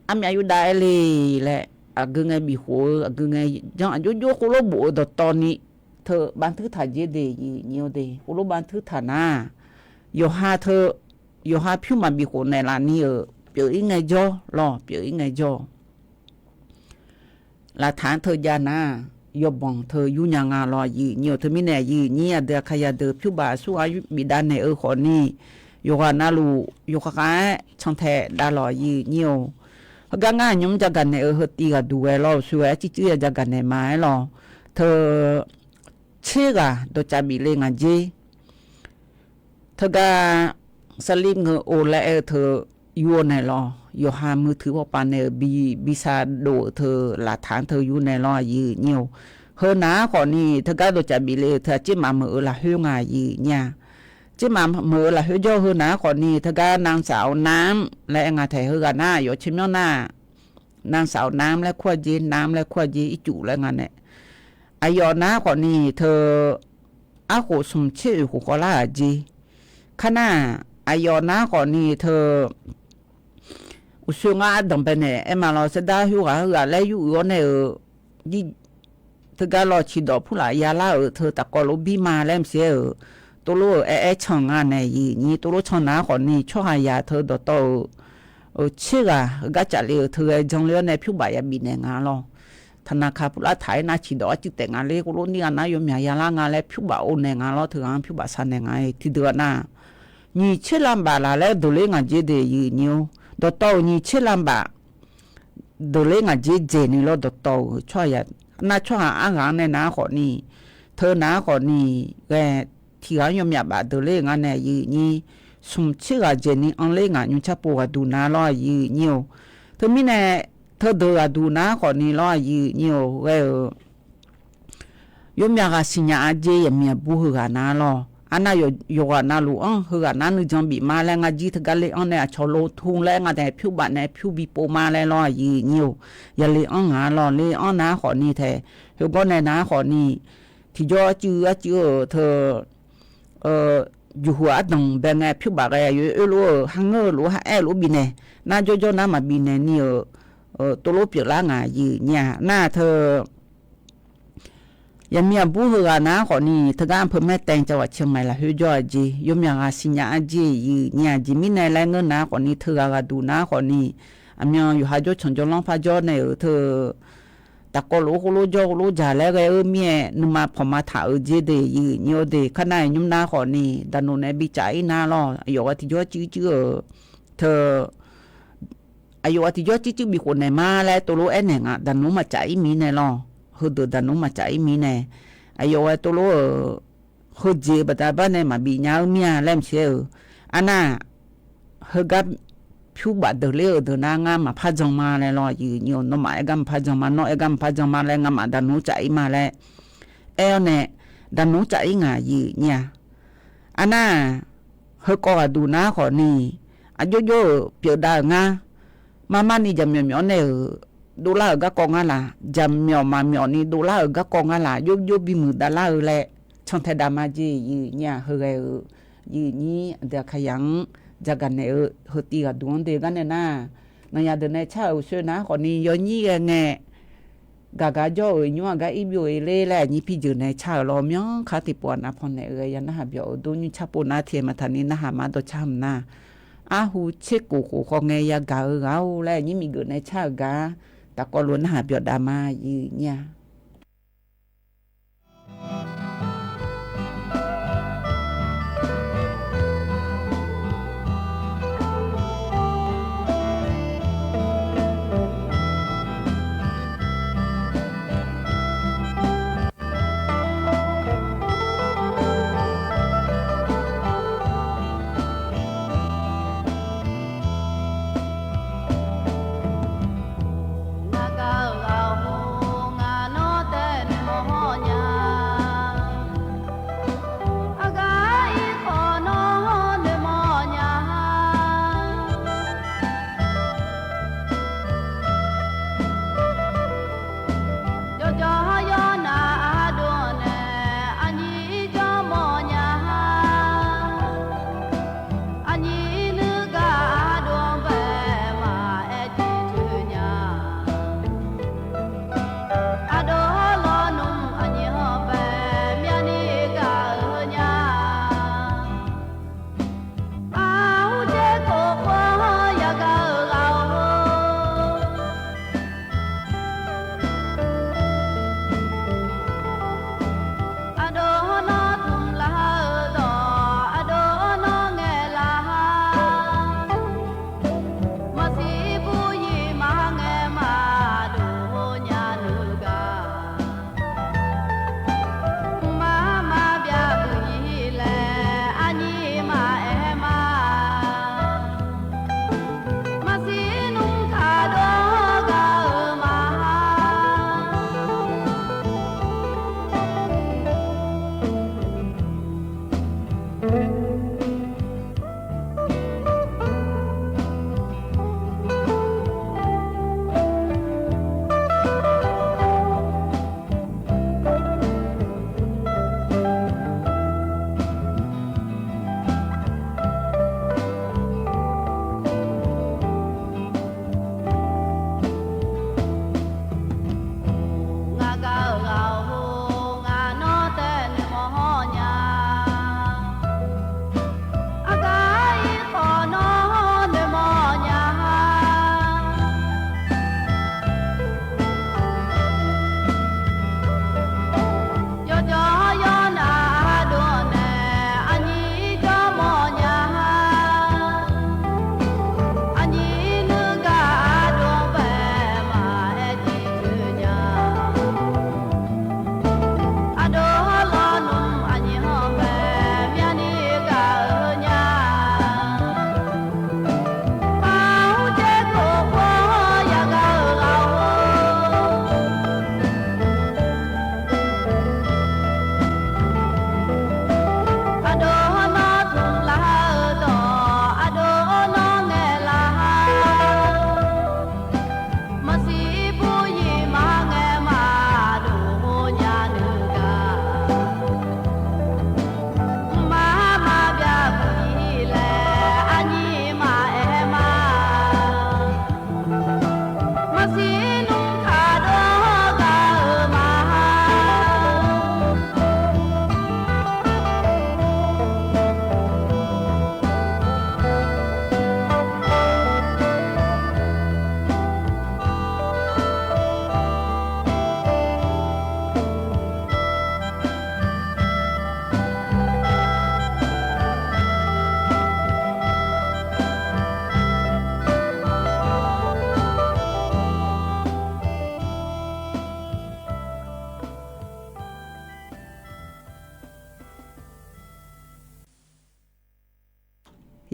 อามีอายุได้เลยแหละกึ่งไงบีโหกึ่งไงยังอายุโยคุโรบุตอนนี้เธอบันทึกถ่ายเยเดยีเนียวเดคุโรบันทึกถ่านาโยฮาเธอโยฮาผิวมาบีโหในล่ะนี่เปียวอีไงจ่อรอเปียวอีไงจ่อหลักฐานเธอยานะยบองเธออยู่ยังงารอยีเนียวเธอมีแน่ยีเนี่ยเดขยะเดผิวบาสู้อายุบิดานในขอนี่โยกานาลูโยกะช่างแท้ดารอยีเนียวก็ง่ายยมจักกันในเฮตีก็ดูแลเราสวยจิๆจักกันในไม้หรอเธอเชื่อกะโดจะมีเลงอ่ะจีเธอก็สลิปเงินโอนและเธออยู่ในรออยู่หามือถือว่าปานในบีซาโดเธอหลักฐานเธออยู่ในรอยืเนียวเฮอนะขอนี่เธอก็โดจะมีเลเธอจิมามือละเฮงายืเนี่ยจิมามือละเฮจ่อเฮอนะขอนี่เธอก็นางสาวน้ำและงาไทยเฮกาหน้าอยู่ชิมยอหน้านางสาวน้ำและขั้วจีน้ำและขั้วจีอีจุและงานเนี่ยอายอนะขอนี่เธออาโหสมชื่อหูกอลาจีขณะอายอนะขอนี่เธอ อุชงาดำไปเนี่ยเอ็มาเราเสดาหิวหาแล้วอยู่เนี่ยยี่เธอก็รอชิดอกผู้หลายยาล่าเธอตะกอลบีมาแล้วเสียตัวรู้ช่องงานเนี่ยยี่ตัวรู้ช่องน้าคนนี้ช่วยหายาเธอดต่อเชื่อก็จะเลี้ยเธอจงเลี้ยในผิวใบยาบีเนี่ยงานเราธนาคารผู้ละถ่ายน่าชิดอกจิตแต่งานเลี้ยกูรู้นี่นะยมยาล่างานแล้วผิวใบโอเนี่ยงานเราเธองานผิวใบสันเนี่ยงานที่เดือนน่ะนี่เชื่อลำบากแล้วดูเลี้ยงานเจเดียยี่นิ้วดต่อนี่เชื่อลำบากดูเลี้ยงานเจนี่เราดต่อช่วยน่าช่วยอ่างในน้าคนนี้เธอน้าคนนี้แกที่เขายอมยับดูเลี้ยงานเนี่ยยี่นี่สมชื่อเจนี่อันเลี้ยงานยุ่งชับปวดดูน้าล้อยี่นิ้วเธอมีเนี่ยเธอดูน้าคนนี้ล้อยี่นิ้วแกยอมยับสิญญาเจยังมีบุหรี่น้าล้ออันนั้นอยู่กันนั่นลูเฮือนั่นนึกจังบีมาแล้วงาจีทกันเลยอันเนี่ยชอโลทุ่งแล้วงาแต่ผิวบ้านเนี่ยผิวบีโปมาแล้วล้อยี่นิ้วอย่าเลยอันงาล้อเลยอันน้าขอนี่แท้เฮาบ่ในน้าขอนี่ที่จ่อจื้อเธออยู่หัวดงแบงผิวบากอยู่รู้หังเงอรู้หาแอรู้บีเนี่ยน่าจ่อๆน้ามาบีเนี่ยนี่ตัวรู้เปียกล้างายี่เนี่ยหน้าเธอยังมีบุหรี่นะคนนี้ทางอำเภอแม่แตงจังหวัดเชียงใหม่ละเฮยอจียมยังสิญญาจีเนี่ยจิมีในแรงเงินนะคนนี้เธอก็ดูนะคนนี้อำยังอยู่หาจอชนจลองพาจอในเธอตะกอลูกลูจอลูจาแล้วก็เมียนมาพมาถาจีเดยีเนี่ยเดขณะยุมนาคนนี้ดานุในบิจัยนาลอยกที่จอจื้อเธออายุที่จอจื้อมีคนในมาแล้วตัวรู้เนี่ยงะดานุมาใจมีในลอเฮดดันนุมาใจมีแน่อายุว่าตัวโลเฮเจบตาบ้านเนี่ยมาบีญาเมียเล่มเชียวอันน่ะเฮกับผิวบาดเดเลเดนางามาพาจังมาเลยรออยู่โยนมาเอกัมพาจังมาโนเอกัมพาจังมาเลยงามาดันนุใจมาเลยเนี่ยดันนุใจงาอยู่เนี่ยอันน่ะเฮก็ดูนะขอนี่อายุโยเปียดางามานี่จะมีเนี่ยดูแลก็กองอะไรจำเมียวมาเมียวนี่ดูแลก็กองอะไรยุบบิมือดาลาแหละช่องเทดามาจีเนี่ยเฮยนี่เดี๋ยวขยันจะกันเนี่ยเฮตีกับดวงเดียกันเนี่ยนะนายเดินในเช้าช่วยนะคนนี้ย้อนยี่ไงกากาจ่อยัวกาอีบิวเล่แหละนี่พี่อยู่ในเช้ารอมยองคาติปวนนะพอนเนี่ยยันนะฮะเบียวดูนี่ชาปูนาเทียมาทันนี้นะฮะมาตัวช้ำนะอาหูเช็กกูของไงยากาเอาแหละนี่มีเกิดในเช้ากาตะกอล้วนหาเปียดามาอีเนี่ย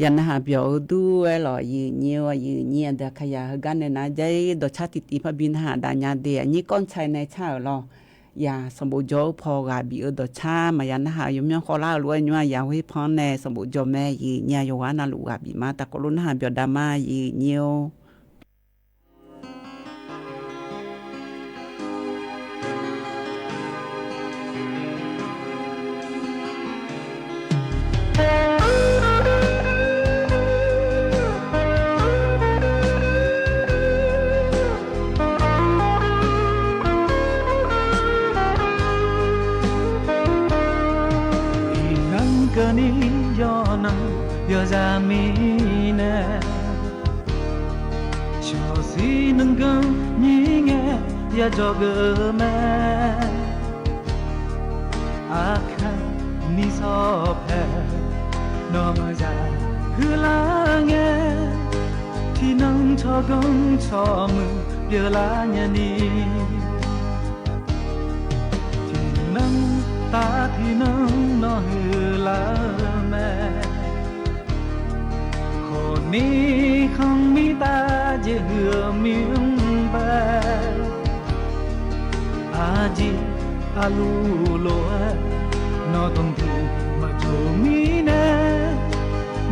ยันหาเปียวดูไอ้หล่อยืเนียวยืเนียดะขยะกันเนี่ยนะใจดอชาติติพบินหาดาญาเดอันนี้ก้อนชัยในชาหรอยาสมบูรณ์โจพอกาบีดอชามายันหาอยู่เมียงขอลาลวยญัวยาให้พรแน่สมบูรณ์โจแม่ยืเนียอยู่ว่านาลูกาบีมาตะกลุนหาเปียวดามายืเนียว要在米呢，小心能够你爱也做个么？阿看你所拍，那么在荷兰爱，ที่能错工错มือเดี๋ยวลาเนี่ยนี่ที่能ตาที่能นอฮือลาแม่你ของมีตาจะเหือมิงบาอาจิอาลูโลนอต้องถูกมาโจมีนะ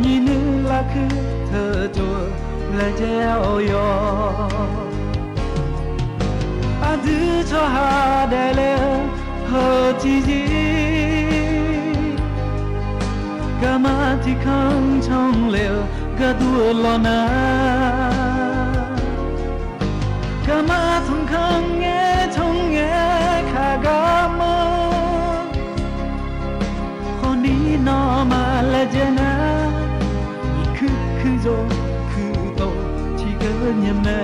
นี่นึกละคือเธอตัวและเจ้ายออาดื้อชอหาได้แล้วเฮอจีจีกามาที่ข้างช่องเลวก็ดูลอนาก็มาทุงข้างแง่ทงแง่ขากามคนนี้นอมาและเจนะนี่คือโจคือโตที่เกินยามแม่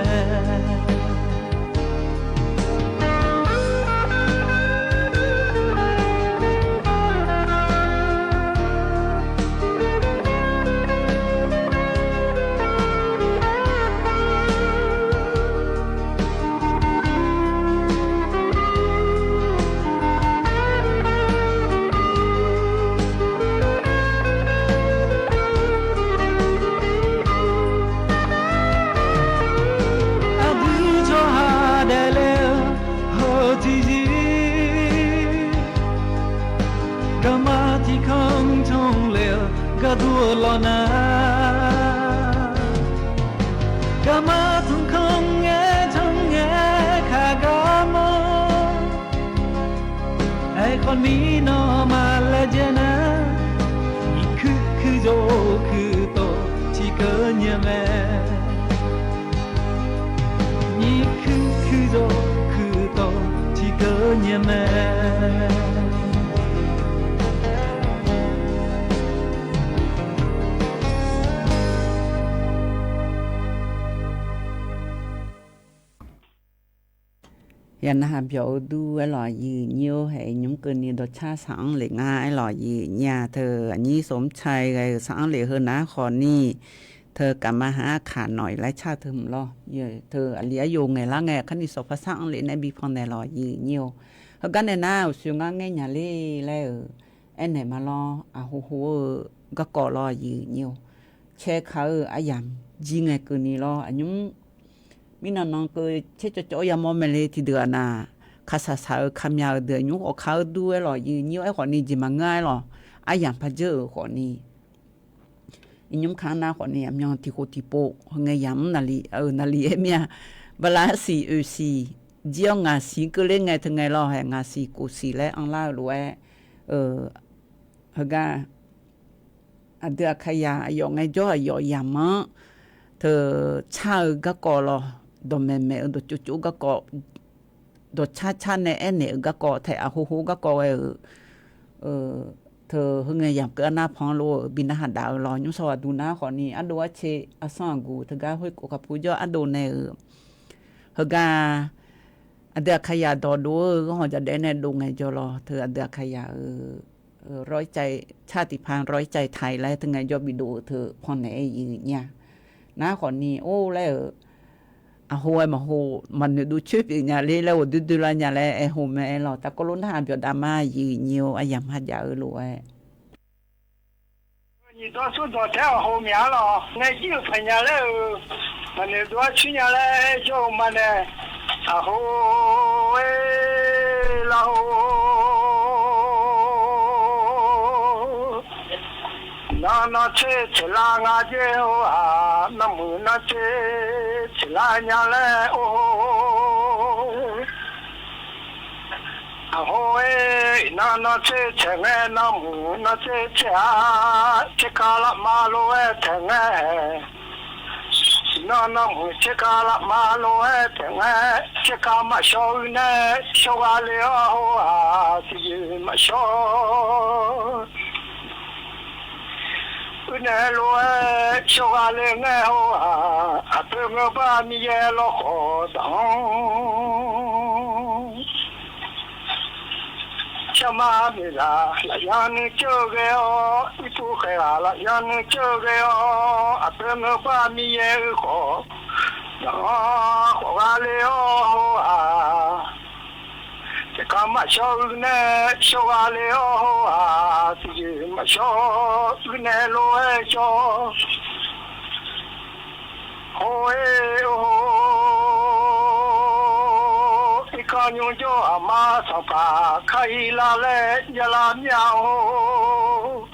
ลอนาก็มาทุงคงแง่ทงแง่ขากามไอ้คนนี้นอมาและเจนะนี่คือโจคือโตที่เกินยามแม่นี่คือโจคือโตที่เกินยามแม่ยันหาเปียวดูไอ้หล่อยืเนียวให้ยุ้มเกินนี่ดอชาสังเหลงาไอ้หล่อยืญาเธออันนี้สมชัยไอ้สังเหลเฮอนะขอนี่เธอกลับมาหาขาหน่อยและชาเธอมรอเยเธออเลียโยงไงละไงคันนี้สภาษาอังกฤษในบีพอนในหล่อยืเนียวเฮากันในหน้าสิงางไงญาเลแล้วไอ้ไหนมาลออะโหก็กอลอยืเนียวแค่เขาอายามยิงไงเกินนี่ลออันยุ้มมีน้องๆก็เชจะยามอมเลที่เดือนาคาสาสาคำยาวเดือยุเอาเขาด้วยหรอยืนไอ้คนนี้จิมาง่ายหรออาอย่างพะเจอคนนี้ยุ้มค้างหน้าคนนี้ยองติโคติโปไงยำนาลีนาลีเมียเวลาสีสีเจียวงาสีก็เล่นไงถึงไงรอแห่งาสีกูสีและอังลาหรือว่าฮะกาอเดือขยะยองไงจ่อยยามะเธอชาก็กอลอดแม่ๆดจุๆก็กอดชาๆในแอนเนี่ยก็กอแท้อะโหก็กอเธอฮึงยามเกินหน้าพองโลบินหาดาวรอยุสวัสดูหน้าขอนี้อันโดว่าเชอซังกูทกาห้วยกกับผู้ย่ออันโดแน่ฮกาอันเดขยะดอดูก็หอจะได้แน่ดูไงจอรอเธออันเดขยะร้อยใจชาติพันธุ์ร้อยใจไทยแล้วถึงไงยอบิโดเธอพอไหนยืนเนี่ยน้าขอนี้โอ้แล้วอะโหมาโหมันดูชิบอย่างนี้แล้วดูละอย่างแล้วไอ้โหแม่เราแต่ก็ลุ้นหาเปียดามายืนเนียวอะยามหัดยารู้ไอ้多数都在后面了，那就朋友了，那多去年来就嘛呢，然后然后那车车拉我就啊，那么那车拉伢来哦。ahoy na che chenge na mu na che cha che kala malo etenge na mu che kala malo etenge che kama show ne show ale ho a si ma show une lo show ale ne ho a pe ngo ba mi ye lo ho dang chama mila la yan choge o ipu khaya la yan choge o apeng pa mi ye ko na ko gale o a te kama shol ne shogale o a ti ma shol ne lo e cho hoe o kanyo jo ama sa pa khai la le jala miao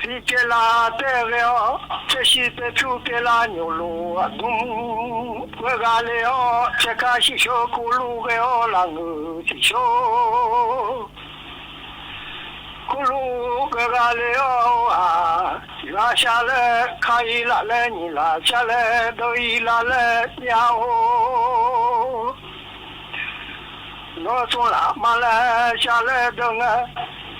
si ke la te reo che shi te chu ke la nyu lu adum kwe ga le o che ka shi sho ku lu ge o la ngu chi sho ku lu ge ga le o a la sha le khai la le ni la sha le do i la le miao no so la mala shale donga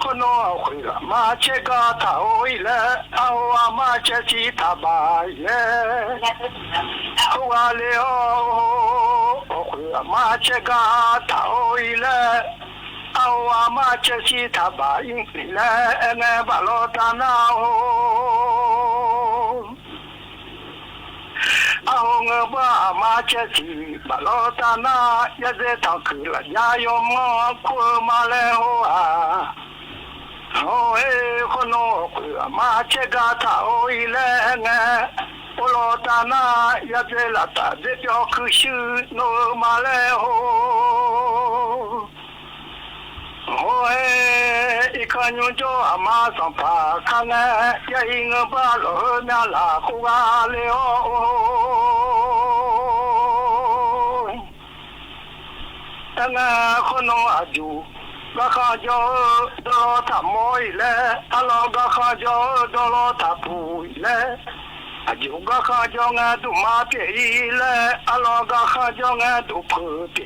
kono khira ma che ka tha oi le awa ma che chi tha ba ye awa le o khira ma che ka tha oi le awa ma che chi tha ba yin le ene ba lo ta na o ahong ba ma che chi ba lo ta na ya ze ta ku la ya yo mo ku ma le ho a ho e ho no ku ma che ga ta o i le ne o lo ta na ya ze la ta ze pyo ku shu no ma le ho ho e I kanyo jo ama sa pa kana ya ing ba lo na la ku ga le o tanga khono aju ga kha jo do ta moi le alo ga kha jo do lo ta pu le aju ga kha jo nga du ma pe le alo ga kha jo nga du pu pe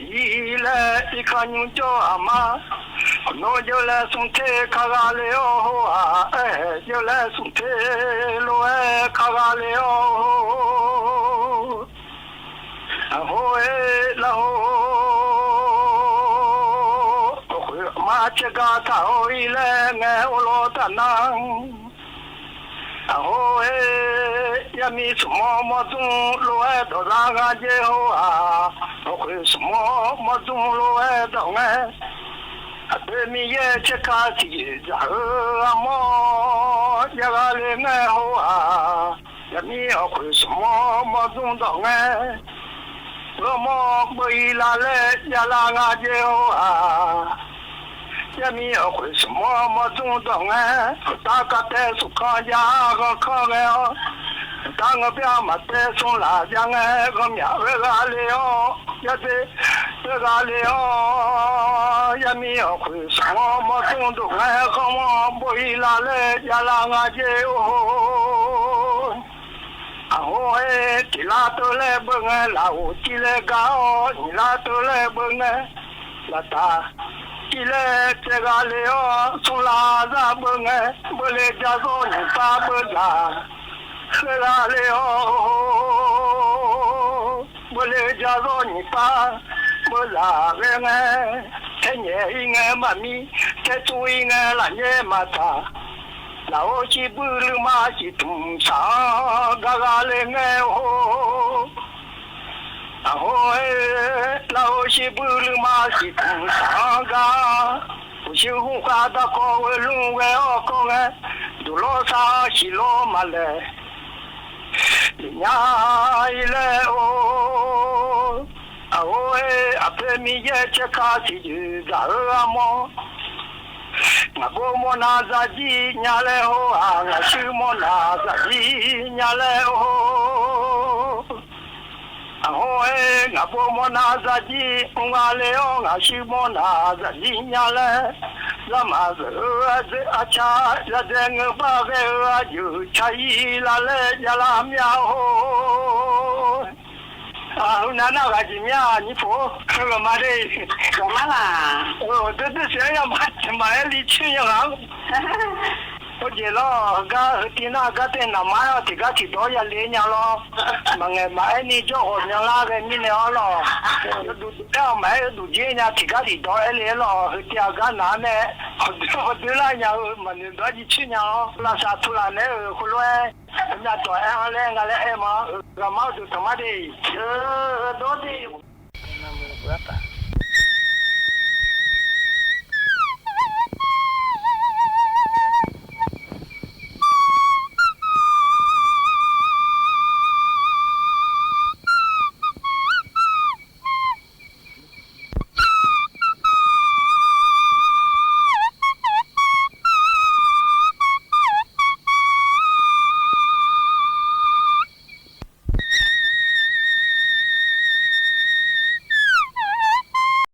le I kanyo jo ama no jo la sun te kha ga le o a jo la sun te lo kha ga le o ho la ho ma che ga ta oi le nge o lo ta nang ho ya mi su mo tu lo e do la ga je ho a ho su mo tu lo e do nge a pe mi ye che ka ti ja a mo ya ga le nge ho a ya mi ho su mo tu do nge lo mo boi la le ya la ga je ho a ya mi o ku su mo tu do nge ta ka te su ka ja ga ka ge o ta nga pya ma te su la ja nge go mya we ga le o ya te ga le o ya mi o ku su mo tu do nge ko mo boi la le ya la ga je o aho ti la to le beng la o ti le ga o ni la to le beng la ta ti le te ga le o su la za beng bo le ja zo ni pa bo la se la le o bo le ja zo ni pa bo la ve nge te nye nge ma mi te tu nge la nye ma ta la o chi bu lu ma chi tum sa ga ga le nge ho aho la o chi bu lu ma chi tum sa ga u chi hu ka da ko we lu we o ko nge ดูโลซาชิโลมาเลญาอิเลโอโอ้ยอะเพมีเยเชคาสิจูซาอะมองาโบโมนาซาจิญาเลโฮงาชิโมนาซาจิญาเลโฮโอ้ยงาโบโมนาซาจิงาเลโฮงาชิโมนาซาจิญาเลla ma ze a cha la zeng ba ge a ju chai la le ya la mia ho na na ga ji mia ni po ga ma de ga ma la de se ya ma li chin ya ga o je lo ga ti na ga te na ma ti ga ti do ya le nya lo ma nge ma ni jo ho nya la ge ni ne lo du da ma du je nya ti ga ti do le lo ti ga na ne o de la nya ma ni do ji chin nya la sa tu la ne ko lo nya to a le nga le e ma ga ma du ta ma de do de na mo